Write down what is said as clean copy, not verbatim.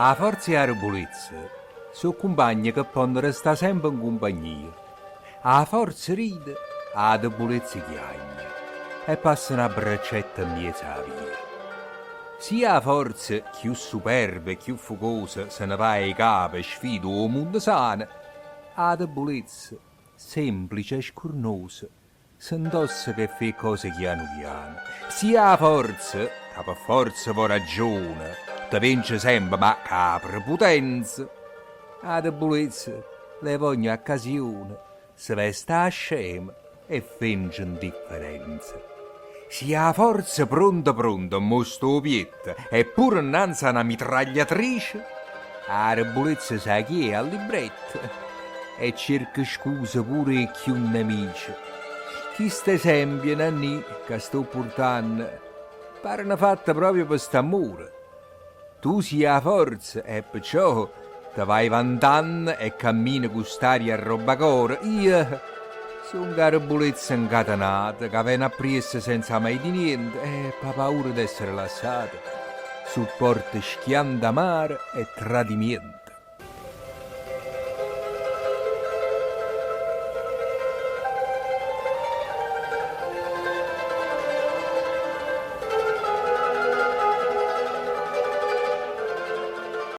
A forza e a rebolezza, sono compagni che possono restare sempre in compagnia. A forza ride, a debolezza chiagna e passano a braccetta in mezzo alla via. Sia a forza più superba e più focosa se ne va ai capi e sfida o mondo sano, a debolezza, semplice e scurnosa, si indossa che fa cose piano piano. Sia a forza, che per forza va ragione, te vince sempre ma che ha prepotenza. A debolezza, le voglio occasione, se veste a scema e finge indifferenza. Sia a forza pronta pronta, mostro pietta, eppure innanzi a una mitragliatrice, a debolezza sa chi è al libretto e cerca scuse pure più nemici. Questo esempio, Nanni, che sto portando, pare una fatta proprio per st'amore. Tu sia a forza e perciò te vai vantando e cammini con st'aria a robacore. Io sono garabolezza incatenata che viene appresa senza mai di niente e per paura d'essere lasciata supporta schianta amare e tradimento.